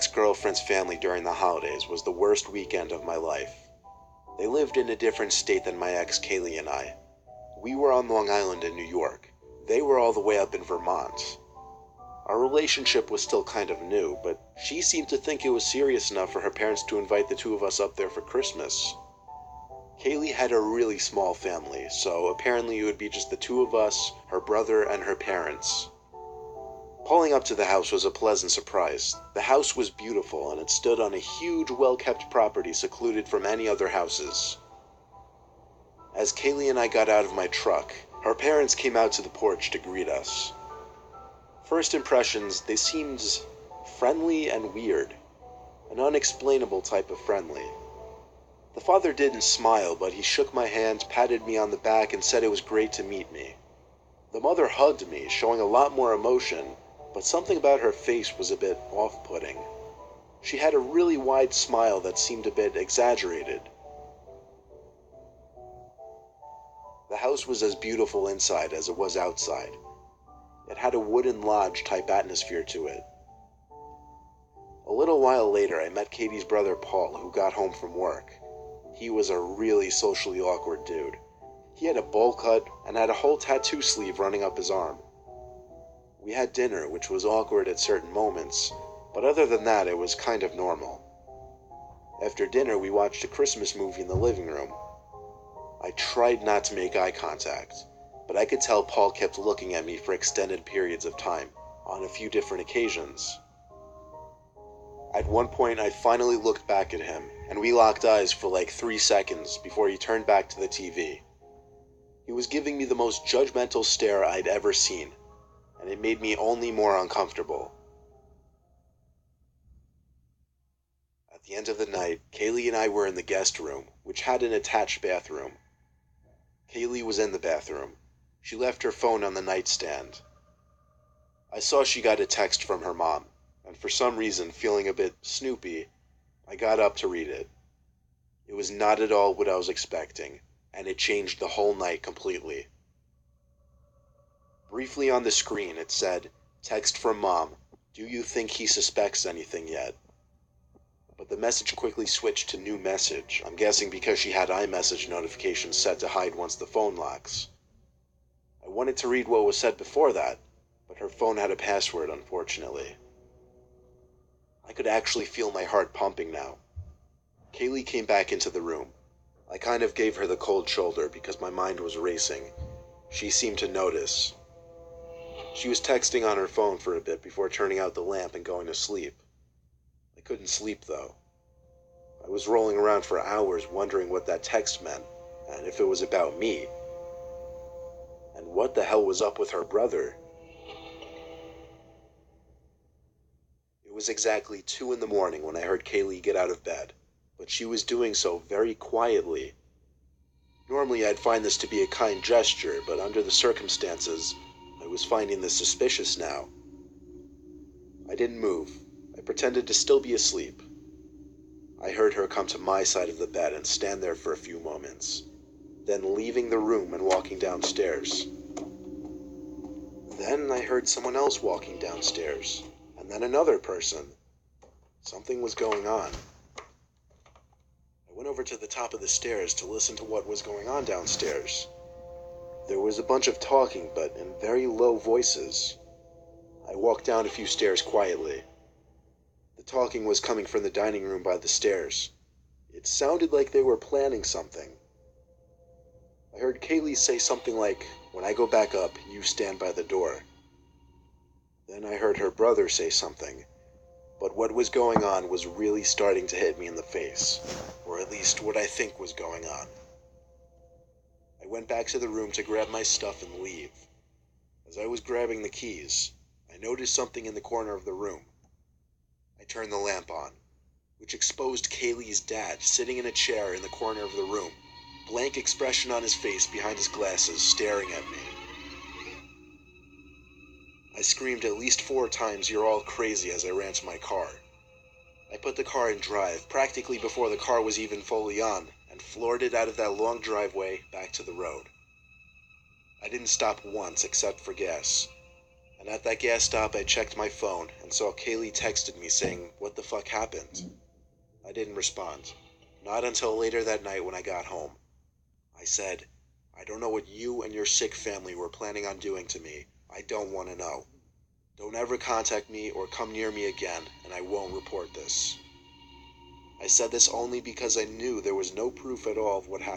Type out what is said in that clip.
ex-girlfriend's family during the holidays was the worst weekend of my life. They lived in a different state than my ex Kaylee and I. We were on Long Island in New York. They were all the way up in Vermont. Our relationship was still kind of new, but she seemed to think it was serious enough for her parents to invite the two of us up there for Christmas. Kaylee had a really small family, so apparently it would be just the two of us, her brother, and her parents. Pulling up to the house was a pleasant surprise. The house was beautiful, and it stood on a huge, well-kept property secluded from any other houses. As Kaylee and I got out of my truck, her parents came out to the porch to greet us. First impressions, they seemed friendly and weird, an unexplainable type of friendly. The father didn't smile, but he shook my hand, patted me on the back, and said it was great to meet me. The mother hugged me, showing a lot more emotion, but something about her face was a bit off-putting. She had a really wide smile that seemed a bit exaggerated. The house was as beautiful inside as it was outside. It had a wooden lodge-type atmosphere to it. A little while later, I met Katie's brother Paul, who got home from work. He was a really socially awkward dude. He had a bowl cut and had a whole tattoo sleeve running up his arm. We had dinner, which was awkward at certain moments, but other than that, it was kind of normal. After dinner, we watched a Christmas movie in the living room. I tried not to make eye contact, but I could tell Paul kept looking at me for extended periods of time, on a few different occasions. At one point, I finally looked back at him, and we locked eyes for like 3 seconds before he turned back to the TV. He was giving me the most judgmental stare I'd ever seen, and it made me only more uncomfortable. At the end of the night, Kaylee and I were in the guest room, which had an attached bathroom. Kaylee was in the bathroom. She left her phone on the nightstand. I saw she got a text from her mom, and for some reason, feeling a bit snoopy, I got up to read it. It was not at all what I was expecting, and it changed the whole night completely. Briefly on the screen, it said, "Text from Mom. Do you think he suspects anything yet?" But the message quickly switched to new message, I'm guessing because she had iMessage notifications set to hide once the phone locks. I wanted to read what was said before that, but her phone had a password, unfortunately. I could actually feel my heart pumping now. Kaylee came back into the room. I kind of gave her the cold shoulder because my mind was racing. She seemed to notice. She was texting on her phone for a bit before turning out the lamp and going to sleep. I couldn't sleep, though. I was rolling around for hours wondering what that text meant, and if it was about me. And what the hell was up with her brother? It was exactly 2 in the morning when I heard Kaylee get out of bed, but she was doing so very quietly. Normally I'd find this to be a kind gesture, but under the circumstances, I was finding this suspicious now. I didn't move. I pretended to still be asleep. I heard her come to my side of the bed and stand there for a few moments, then leaving the room and walking downstairs. Then I heard someone else walking downstairs, and then another person. Something was going on. I went over to the top of the stairs to listen to what was going on downstairs. There was a bunch of talking, but in very low voices. I walked down a few stairs quietly. The talking was coming from the dining room by the stairs. It sounded like they were planning something. I heard Kaylee say something like, "When I go back up, you stand by the door." Then I heard her brother say something, but what was going on was really starting to hit me in the face, or at least what I think was going on. I went back to the room to grab my stuff and leave. As I was grabbing the keys, I noticed something in the corner of the room. I turned the lamp on, which exposed Kaylee's dad sitting in a chair in the corner of the room, blank expression on his face behind his glasses, staring at me. I screamed at least 4 times, "You're all crazy," as I ran to my car. I put the car in drive practically before the car was even fully on, and floored it out of that long driveway back to the road. I didn't stop once except for gas. And at that gas stop, I checked my phone and saw Kaylee texted me saying, "What the fuck happened?" I didn't respond. Not until later that night when I got home. I said, "I don't know what you and your sick family were planning on doing to me. I don't want to know. Don't ever contact me or come near me again, and I won't report this." I said this only because I knew there was no proof at all of what happened.